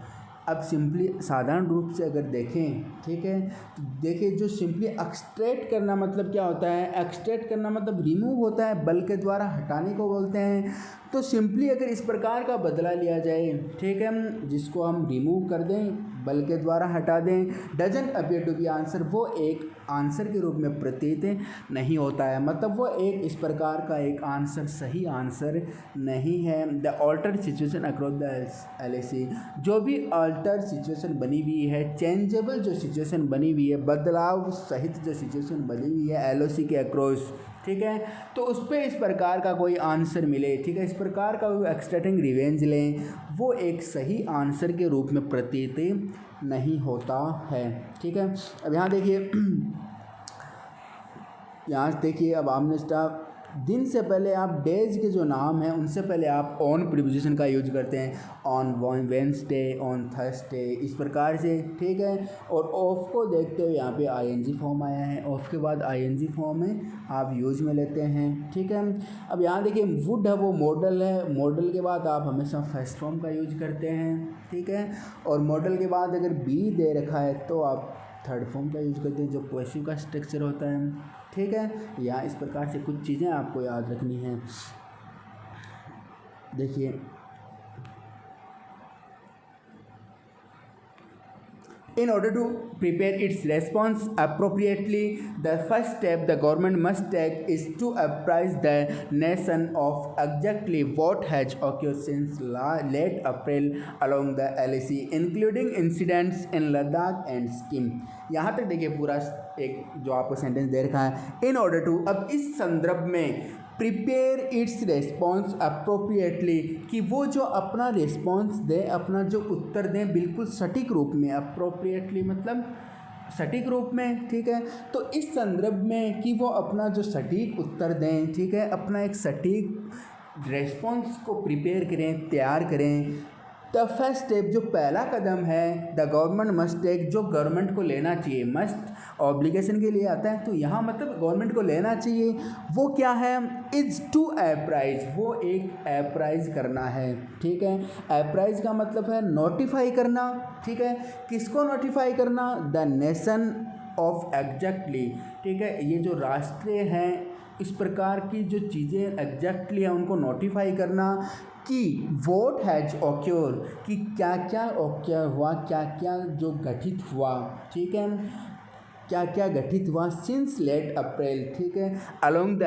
अब सिंपली साधारण रूप से अगर देखें, ठीक है, तो देखिए जो सिंपली एक्सट्रैक्ट करना मतलब क्या होता है, एक्सट्रैक्ट करना मतलब रिमूव होता है, बल के द्वारा हटाने को बोलते हैं। तो सिंपली अगर इस प्रकार का बदला लिया जाए, ठीक है, जिसको हम रिमूव कर दें, बल के द्वारा हटा दें, doesn't appear to be answer, वो एक आंसर के रूप में प्रतीत नहीं होता है, मतलब वो एक इस प्रकार का एक आंसर सही आंसर नहीं है। The altered situation across the LAC, जो भी ऑल्टर्ड सिचुएशन बनी हुई है, चेंजेबल जो सिचुएशन बनी हुई है, बदलाव सहित जो सिचुएशन बनी हुई है LOC के अक्रॉस, ठीक है, तो उस पर इस प्रकार का कोई आंसर मिले, ठीक है, इस प्रकार का एक्सट्रैक्टिंग रिवेंज लें, वो एक सही आंसर के रूप में प्रतीत नहीं होता है, ठीक है। अब यहाँ देखिए अब आपने स्टाफ दिन से पहले आप डेज के जो नाम हैं उनसे पहले आप ऑन प्रीपोजिशन का यूज करते हैं, ऑन वेंसडे, ऑन थर्सडे, इस प्रकार से, ठीक है। और ऑफ को देखते हुए यहाँ पे ING फॉर्म आया है, ऑफ के बाद ING फॉर्म में आप यूज में लेते हैं, ठीक है। अब यहाँ देखिए वुड है वो मॉडल है, मॉडल के बाद आप हमेशा फर्स्ट फॉर्म का यूज करते हैं, ठीक है। और मॉडल के बाद अगर बी दे रखा है तो आप थर्ड फॉर्म का यूज करते हैं जो पॉजिटिव का स्ट्रक्चर होता है, ठीक है। यहाँ इस प्रकार से कुछ चीज़ें आपको याद रखनी हैं। देखिए in order to prepare its response appropriately, the first step the government must take is to apprise the nation of exactly what has occurred since late April along the LAC, including incidents in Ladakh and Sikkim। यहाँ तक देखिए पूरा एक जो आपको सेंटेंस दे रखा है, इन ऑर्डर टू, अब इस संदर्भ में प्रिपेयर इट्स रेस्पॉन्स अप्रोप्रिएटली, कि वो जो अपना रिस्पॉन्स दे, अपना जो उत्तर दें बिल्कुल सटीक रूप में, अप्रोप्रिएटली मतलब सटीक रूप में, ठीक है। तो इस संदर्भ में कि वो अपना जो सटीक उत्तर दें, ठीक है, अपना एक सटीक रेस्पॉन्स को प्रिपेयर करें, तैयार करें। द फर्स्ट स्टेप, जो पहला कदम है, द गवर्नमेंट मस्ट टेक, जो गवर्नमेंट को लेना चाहिए, मस्ट ऑब्लिगेशन के लिए आता है, तो यहाँ मतलब गवर्नमेंट को लेना चाहिए, वो क्या है, इज टू अप्राइज, वो एक अप्राइज करना है, ठीक है। अप्राइज का मतलब है नोटिफाई करना, ठीक है। किसको नोटिफाई करना, द नेशन ऑफ एग्जैक्टली, ठीक है, ये जो राष्ट्रीय हैं, इस प्रकार की जो चीज़ें एग्जैक्टली हैं उनको नोटिफाई करना कि वोट हैज ऑक्योर, कि क्या क्या ऑक्योर हुआ, क्या क्या जो घटित हुआ, ठीक है, क्या क्या घटित हुआ सिंस लेट अप्रैल, ठीक है, अलोंग द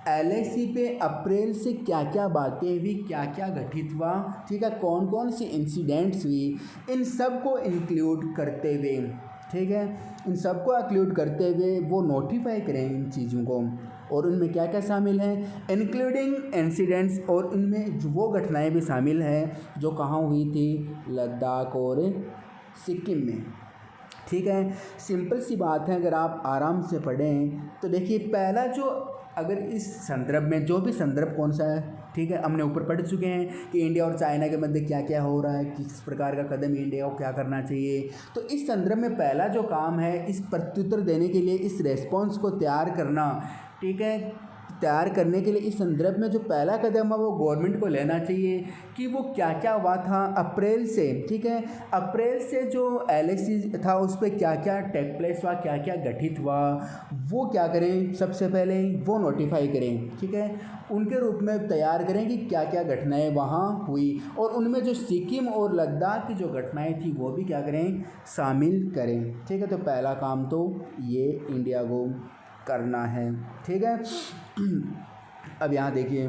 LAC पे अप्रैल से क्या क्या बातें हुई, क्या क्या घटित हुआ, ठीक है, कौन कौन सी इंसिडेंट्स हुई, इन सब को इंक्लूड करते हुए, ठीक है, इन सब को इंक्लूड करते हुए वो नोटिफाई करें इन चीज़ों को, और उनमें क्या क्या शामिल हैं, इंक्लूडिंग इंसिडेंट्स, और उनमें जो वो घटनाएं भी शामिल हैं जो कहाँ हुई थी, लद्दाख और सिक्किम में, ठीक है। सिंपल सी बात है, अगर आप आराम से पढ़ें तो देखिए पहला जो, अगर इस संदर्भ में जो भी संदर्भ कौन सा है, ठीक है, हमने ऊपर पढ़ चुके हैं कि इंडिया और चाइना के मध्य क्या क्या हो रहा है, किस प्रकार का कदम इंडिया को क्या करना चाहिए। तो इस संदर्भ में पहला जो काम है, इस प्रत्युत्तर देने के लिए इस रेस्पॉन्स को तैयार करना, ठीक है, तैयार करने के लिए इस संदर्भ में जो पहला कदम है वो गवर्नमेंट को लेना चाहिए कि वो क्या क्या हुआ था अप्रैल से, ठीक है, अप्रैल से जो LAC था उस पर क्या क्या टेक प्लेस हुआ, क्या क्या घटित हुआ, वो क्या करें, सबसे पहले वो नोटिफाई करें, ठीक है, उनके रूप में तैयार करें कि क्या क्या घटनाएं वहाँ हुई, और उनमें जो सिक्किम और लद्दाख की जो घटनाएं थी वो भी क्या करें, शामिल करें, ठीक है। तो पहला काम तो ये इंडिया को करना है, ठीक है। अब यहाँ देखिए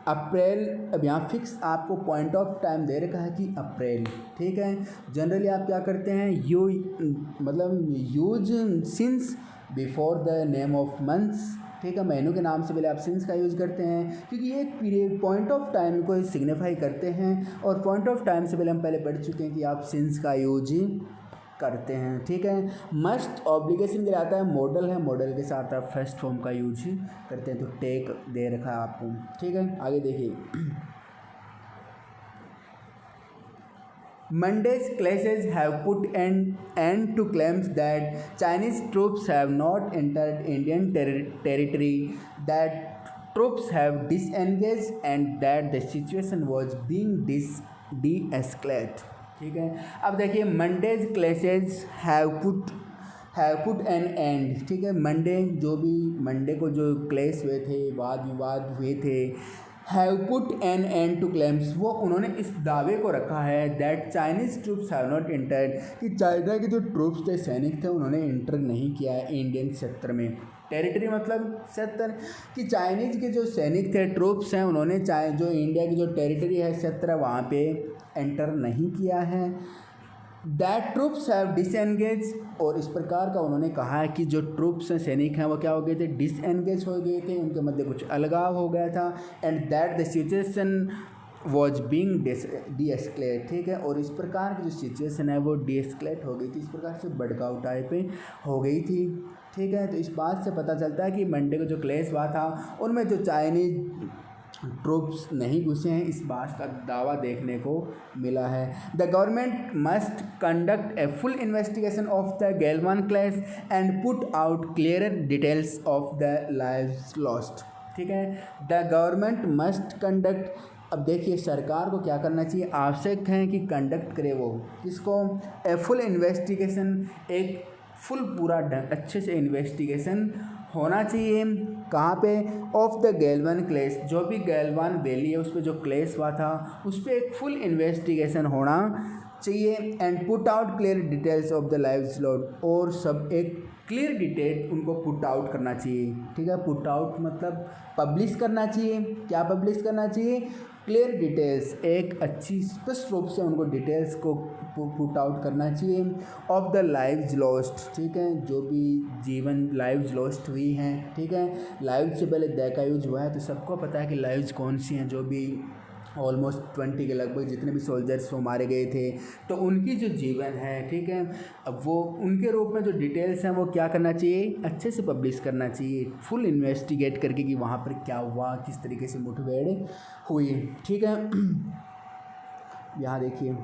अप्रैल, अब यहाँ फिक्स आपको पॉइंट ऑफ टाइम दे रखा है कि अप्रैल, ठीक है। जनरली आप क्या करते हैं, मतलब use since before the name of months, ठीक है, महीनों के नाम से पहले आप सिंस का यूज़ करते हैं, क्योंकि ये एक पीरियड पॉइंट ऑफ टाइम को सिग्निफाई करते हैं, और पॉइंट ऑफ टाइम से पहले हम पहले पढ़ चुके हैं कि आप सिंस का यूज करते हैं, ठीक है। मस्ट ऑब्लिगेशन के लिए आता है, मॉडल है, मॉडल के साथ आप फर्स्ट फॉर्म का यूज करते हैं, तो टेक दे रखा है आपको, ठीक है। आगे देखिए Monday's clashes have put an end to claims that Chinese troops have not entered Indian territory, that troops have disengaged, and that the situation was being de-escalated, ठीक है। अब देखिए Monday's clashes have put an end, ठीक है, मंडे जो भी मंडे को जो क्लेश हुए थे, वाद विवाद हुए थे, have put an end to claims, वो उन्होंने इस दावे को रखा है that Chinese troops have not entered, कि चाइना के जो ट्रूप्स थे, सैनिक थे, उन्होंने इंटर नहीं किया है इंडियन क्षेत्र में। टेरिटरी मतलब क्षेत्र, कि चाइनीज़ के जो सैनिक थे, ट्रूप्स हैं, उन्होंने जो इंडिया की जो टेरिटरी है, क्षेत्र, वहाँ पे एंटर नहीं किया है। दैट ट्रूप्स हैव डिसएंगेज, और इस प्रकार का उन्होंने कहा है कि जो ट्रूप्स हैं, सैनिक हैं, वो क्या हो गए थे, डिसएंगेज हो गए थे, उनके मध्य कुछ अलगाव हो गया था। And that the situation was being D escalate, ठीक है, और इस प्रकार की जो सिचुएशन है वो डी एस्केलेट हो गई थी, इस प्रकार से भड़काऊ टाइप हो गई थी, ठीक है। तो इस बात से पता चलता है कि मंडे को जो क्लेश हुआ था उनमें जो चाइनीज ट्रूप्स नहीं घुसे हैं, इस बात का दावा देखने को मिला है। The government must conduct a full investigation of the Galwan clash and put out clear details of the lives lost, ठीक है। द गवर्नमेंट मस्ट कंडक्ट, अब देखिए सरकार को क्या करना चाहिए, आवश्यक है कि कंडक्ट करे वो किसको, ए फुल इन्वेस्टिगेशन, एक फुल पूरा अच्छे से इन्वेस्टिगेशन होना चाहिए, कहाँ पे, ऑफ द गैलवान क्लेश, जो भी गैलवान वैली है उस पर जो क्लेश हुआ था उस पर एक फुल इन्वेस्टिगेशन होना चाहिए। And put out clear details of the lives lost, और सब एक क्लियर डिटेल उनको पुट आउट करना चाहिए, ठीक है। पुट आउट मतलब पब्लिश करना चाहिए, क्या पब्लिश करना चाहिए, क्लियर डिटेल्स, एक अच्छी स्पष्ट रूप से उनको डिटेल्स को पुट आउट करना चाहिए। ऑफ द लाइव्स लॉस्ट, ठीक है, जो भी जीवन लाइव्स लॉस्ट हुई हैं, ठीक है। लाइव्स से पहले द का यूज हुआ है, तो सबको पता है कि लाइव्स कौन सी हैं, जो भी ऑलमोस्ट 20 के लगभग जितने भी सोल्जर्स वो मारे गए थे, तो उनकी जो जीवन है, ठीक है, अब वो उनके रूप में जो डिटेल्स हैं वो क्या करना चाहिए, अच्छे से पब्लिश करना चाहिए, फुल इन्वेस्टिगेट करके कि वहाँ पर क्या हुआ, किस तरीके से मुठभेड़ हुई, ठीक है। यहाँ देखिए,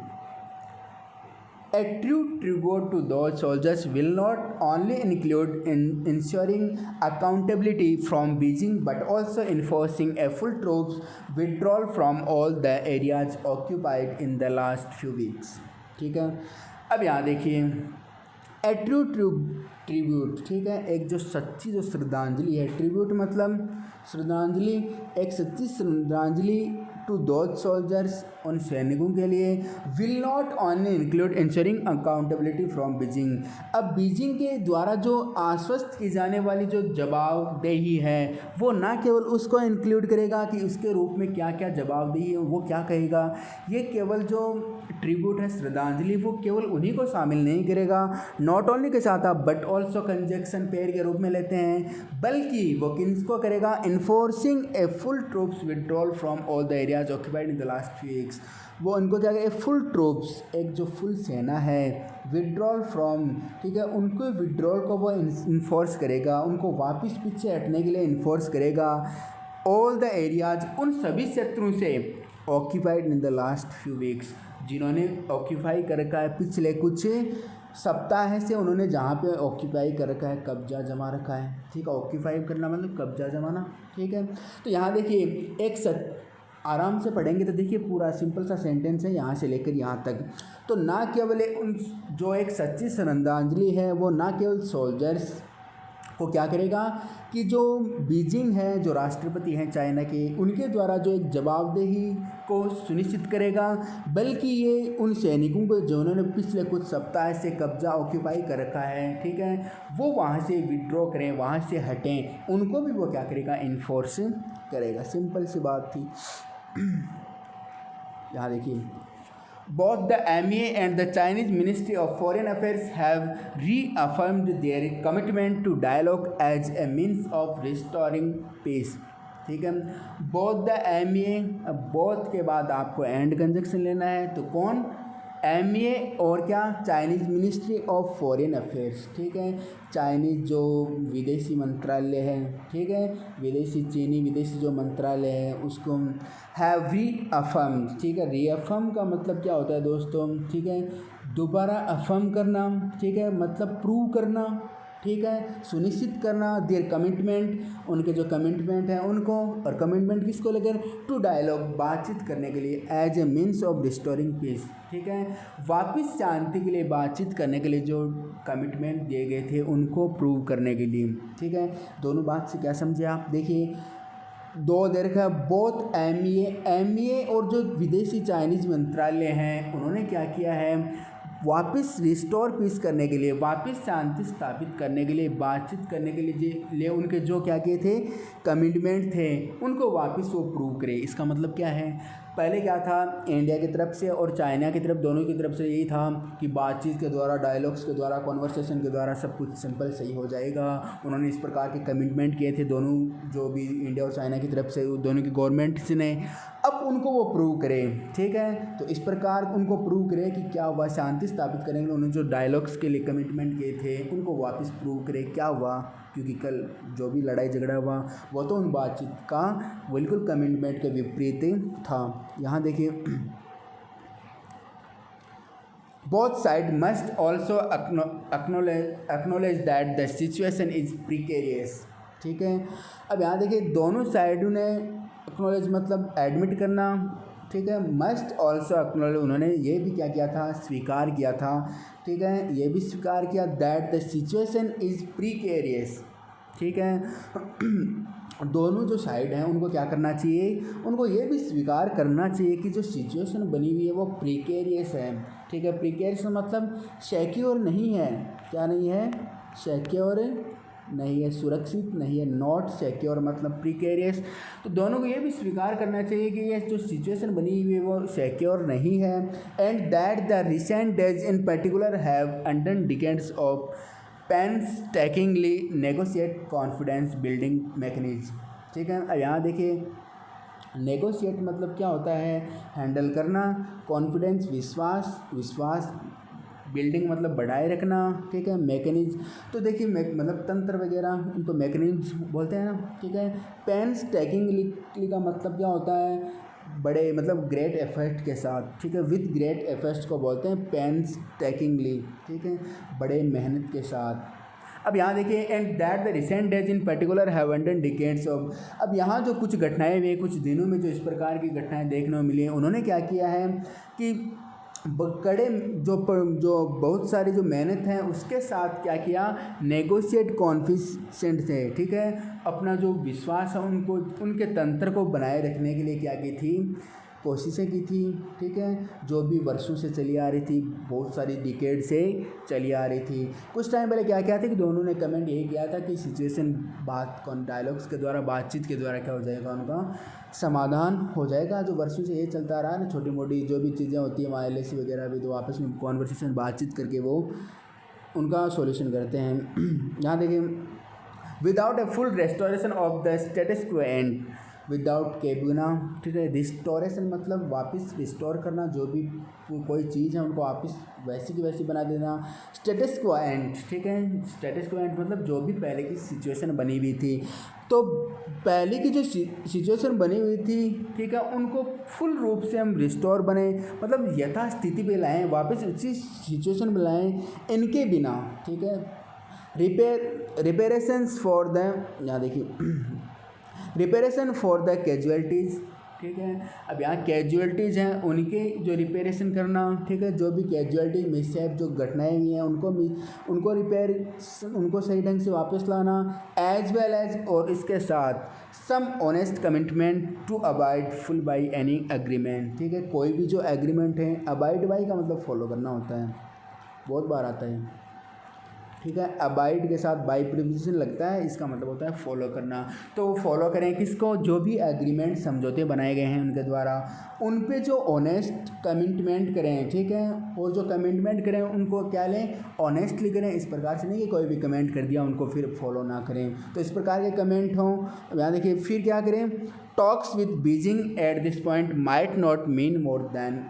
a true tribute to those soldiers will not only include in ensuring accountability from Beijing but also enforcing a full troops withdrawal from all the areas occupied in the last few weeks, ठीक है। अब यहाँ देखिए, ए ट्रू ट्रिब्यूट, ठीक है, एक जो सच्ची जो श्रद्धांजलि है, ट्रिब्यूट मतलब श्रद्धांजलि, एक सच्ची श्रद्धांजलि टू दोज सोल्जर्स, उन सैनिकों के लिए, will not only include ensuring accountability from Beijing, अब बीजिंग के द्वारा जो आश्वस्त की जाने वाली जो जवाबदेही है वो ना केवल उसको इंक्लूड करेगा कि उसके रूप में क्या क्या जवाबदेही है, वो क्या कहेगा, ये केवल जो ट्रिब्यूट है, श्रद्धांजलि, वो केवल उन्हीं को शामिल नहीं करेगा, नॉट ओनली के साथ आप बट ऑल्सो कंजक्शन पेयर के रूप में लेते हैं, बल्कि वो किसको करेगा, enforcing a full troops withdrawal from all the areas occupied in the last few weeks, वो उनको क्या करेगा, फुल ट्रूप्स, एक जो फुल सेना है, विड्रॉल फ्रॉम, ठीक है, उनको विड्रॉल को वो इन्फोर्स करेगा, उनको वापस पीछे हटने के लिए इन्फोर्स करेगा, ऑल द एरियाज, उन सभी शत्रुओं से, occupied in the last few weeks, जिन्होंने ऑक्यूपाई कर रखा है पिछले कुछ सप्ताह से, उन्होंने जहाँ पे ऑक्यूपाई कर रखा है, कब्जा जमा रखा है, ठीक है, ऑक्यूपाई करना मतलब कब्जा जमाना, ठीक है। तो यहाँ देखिए, एक आराम से पढ़ेंगे तो देखिए पूरा सिंपल सा सेंटेंस है यहाँ से लेकर यहाँ तक, तो ना केवल उन जो एक सच्ची श्रद्धांजलि है वो ना केवल सोल्जर्स को क्या करेगा कि जो बीजिंग है, जो राष्ट्रपति हैं चाइना के, उनके द्वारा जो एक जवाबदेही को सुनिश्चित करेगा, बल्कि ये उन सैनिकों को जिन्होंने पिछले कुछ सप्ताह से कब्जा ऑक्यूपाई कर रखा है, ठीक है, वो वहाँ से विड्रॉ करें, वहाँ से हटें, उनको भी वो क्या करेगा, इन्फोर्स करेगा। सिंपल सी बात थी। यहाँ देखिए, both the MEA and the Chinese Ministry of Foreign Affairs have reaffirmed their commitment to dialogue as a means of restoring peace, ठीक है। both the MEA, अब both के बाद आपको एंड कंजक्शन लेना है, तो कौन, MEA और क्या, Chinese ministry of foreign affairs, ठीक है, चाइनीज़ जो विदेशी मंत्रालय है, ठीक है, चीनी विदेशी जो मंत्रालय है उसको हैव रीअफर्म, ठीक है, रीअफर्म का मतलब क्या होता है दोस्तों, ठीक है, दोबारा अफर्म करना, ठीक है, मतलब प्रूव करना, ठीक है, सुनिश्चित करना, देयर कमिटमेंट, उनके जो कमिटमेंट हैं उनको, और कमिटमेंट किसको लेकर, टू डायलॉग, बातचीत करने के लिए, as a means of restoring peace, ठीक है, वापस शांति के लिए बातचीत करने के लिए जो कमिटमेंट दिए गए थे उनको प्रूव करने के लिए, ठीक है। दोनों बात से क्या समझे आप, देखिए दो दे रखा है बोथ एम ई ए और जो विदेशी चाइनीज़ मंत्रालय हैं उन्होंने क्या किया है, वापस रिस्टोर पीस करने के लिए, वापस शांति स्थापित करने के लिए, बातचीत करने के लिए उनके जो क्या किए थे कमिटमेंट थे उनको वापस वो प्रूव करे। इसका मतलब क्या है, पहले क्या था, इंडिया की तरफ से और चाइना की तरफ दोनों की तरफ से यही था कि बातचीत के द्वारा, डायलॉग्स के द्वारा, कॉन्वर्सेशन के द्वारा सब कुछ सिंपल सही हो जाएगा। उन्होंने इस प्रकार के कमिटमेंट किए थे दोनों, जो भी इंडिया और चाइना की तरफ से दोनों की गवर्नमेंट्स ने। अब उनको वो प्रूव करें, ठीक है। तो इस प्रकार उनको प्रूव करें कि क्या हुआ, शांति स्थापित करेंगे। उन्होंने जो डायलॉग्स के लिए कमिटमेंट किए थे उनको वापस प्रूव करें क्या हुआ, क्योंकि कल जो भी लड़ाई झगड़ा हुआ वो तो उन बातचीत का बिल्कुल कमिटमेंट के विपरीत था। यहाँ देखिए, both side must also acknowledge that the situation is precarious, ठीक है। अब यहाँ देखिए, दोनों साइडों ने एक्नोलेज मतलब एडमिट करना, ठीक है। मस्ट ऑल्सो एक्नोलेज, उन्होंने ये भी क्या किया था, स्वीकार किया था, ठीक है। ये भी स्वीकार किया that the situation is precarious, ठीक है। दोनों जो साइड हैं उनको क्या करना चाहिए, उनको ये भी स्वीकार करना चाहिए कि जो सिचुएशन बनी हुई है वो प्रीकेरियस है, ठीक है। प्रीकेरियस मतलब सिक्योर नहीं है, क्या नहीं है, सिक्योर नहीं है, सुरक्षित नहीं है, नॉट सिक्योर मतलब प्रीकेरियस। तो दोनों को ये भी स्वीकार करना चाहिए कि ये जो सिचुएशन बनी हुई है वो सिक्योर नहीं है, and that the recent days in particular have under decades of painstakingly negotiate confidence building mechanism, ठीक है। अब यहाँ देखिए, नेगोशिएट मतलब क्या होता है, हैंडल करना, कॉन्फिडेंस विश्वास बिल्डिंग मतलब बढ़ाए रखना, ठीक है। मैकेनिज्म तो देखिए मतलब तंत्र वगैरह, इनको मैकेनिज्म बोलते हैं ना, ठीक है। पैनस्टैकिंगली का मतलब क्या होता है, बड़े मतलब ग्रेट एफर्ट के साथ, ठीक है। विद ग्रेट एफर्ट्स को बोलते हैं पैनस्टैकिंगली, ठीक है, बड़े मेहनत के साथ। अब यहाँ देखिए, and that the recent days in particular have under decades of, अब यहाँ जो कुछ घटनाएं हुई, कुछ दिनों में जो इस प्रकार की घटनाएं देखने को मिली हैं, उन्होंने क्या किया है कि कड़े जो बहुत सारी जो मेहनत है उसके साथ क्या किया, नेगोशिएट कॉन्फिडेंट थे, ठीक है। अपना जो विश्वास है उनको, उनके तंत्र को बनाए रखने के लिए क्या की थी, कोशिशें की थी, ठीक है। जो भी वर्षों से चली आ रही थी, बहुत सारी डिकेड से चली आ रही थी। कुछ टाइम पहले क्या किया था कि दोनों ने कमेंट यही किया था कि सिचुएशन डायलॉग्स के द्वारा, बातचीत के द्वारा क्या हो जाएगा, उनका समाधान हो जाएगा। जो वर्षों से ये चलता रहा है ना, छोटी मोटी जो भी चीज़ें होती है, वायरलेस वगैरह भी, तो आपस में कॉन्वर्सेशन बातचीत करके वो उनका सॉल्यूशन करते हैं। यहाँ देखिए, without a full restoration of the status quo and without केबिना, ठीक है। रिस्टोरेशन मतलब वापस रिस्टोर करना, जो भी कोई चीज़ है उनको वापस वैसी की वैसी बना देना। स्टेटस क्वो एंड, ठीक है। स्टेटस क्वो एंड मतलब जो भी पहले की सिचुएशन बनी हुई थी, तो पहले की जो सिचुएशन बनी हुई थी, ठीक है, उनको फुल रूप से हम रिस्टोर बने मतलब यथास्थिति पे लाएँ, वापस उसी सिचुएशन में लाएँ, इनके बिना, ठीक है। रिपेरेशंस फॉर द, यहाँ देखिए, रिपेरेशन फॉर द कैजुअलिटीज़, ठीक है। अब यहाँ कैजुअलिटीज़ हैं उनके जो रिपेरेशन करना, ठीक है। जो भी कैजुअलिटी मिसहैप जो घटनाएं हुई हैं उनको रिपेयर, उनको सही ढंग से वापस लाना, एज वेल एज, और इसके साथ some honest commitment to abide full by any agreement, ठीक है। कोई भी जो एग्रीमेंट है, अबाइड बाई का मतलब फॉलो करना होता है, बहुत बार आता है, ठीक है। अबाइड के साथ बाई प्रीपोजिशन लगता है, इसका मतलब होता है फॉलो करना। तो वो फॉलो करें किसको, जो भी एग्रीमेंट समझौते बनाए गए हैं उनके द्वारा, उन पे जो ऑनेस्ट कमिटमेंट करें, ठीक है। और जो कमिटमेंट करें उनको क्या लें, ऑनेस्टली करें। इस प्रकार से नहीं कि कोई भी कमेंट कर दिया उनको फिर फॉलो ना करें, तो इस प्रकार के कमेंट हों। यहाँ देखिए, फिर क्या करें, talks with Beijing at this point might not mean more than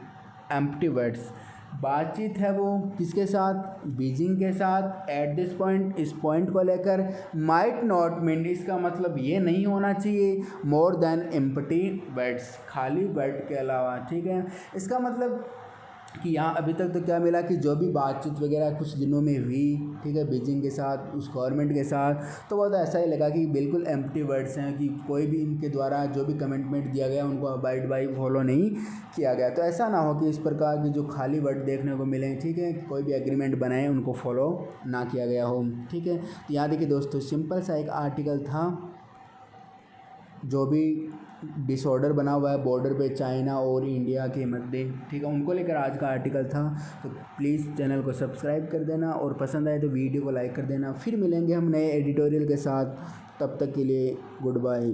empty words, बातचीत है वो किसके साथ, बीजिंग के साथ, एट दिस पॉइंट, इस पॉइंट को लेकर, माइट नॉट मीन, इसका मतलब ये नहीं होना चाहिए मोर देन एम्प्टी वर्ड्स, खाली वर्ड के अलावा, ठीक है। इसका मतलब कि यहाँ अभी तक तो क्या मिला कि जो भी बातचीत वगैरह कुछ दिनों में हुई, ठीक है, बीजिंग के साथ, उस गवर्नमेंट के साथ, तो वो तो ऐसा ही लगा कि बिल्कुल एम्प्टी वर्ड्स हैं, कि कोई भी इनके द्वारा जो भी कमिटमेंट दिया गया उनको अबाइड बाई फॉलो नहीं किया गया। तो ऐसा ना हो कि इस प्रकार की जो खाली वर्ड देखने को मिले, ठीक है, कोई भी एग्रीमेंट बनाए उनको फॉलो ना किया गया हो, ठीक है। तो यहाँ देखिए दोस्तों, सिंपल सा एक आर्टिकल था जो भी डिसऑर्डर बना हुआ है बॉर्डर पे चाइना और इंडिया के मध्य, ठीक है, उनको लेकर आज का आर्टिकल था। तो प्लीज़ चैनल को सब्सक्राइब कर देना और पसंद आए तो वीडियो को लाइक कर देना। फिर मिलेंगे हम नए एडिटोरियल के साथ, तब तक के लिए गुड बाय।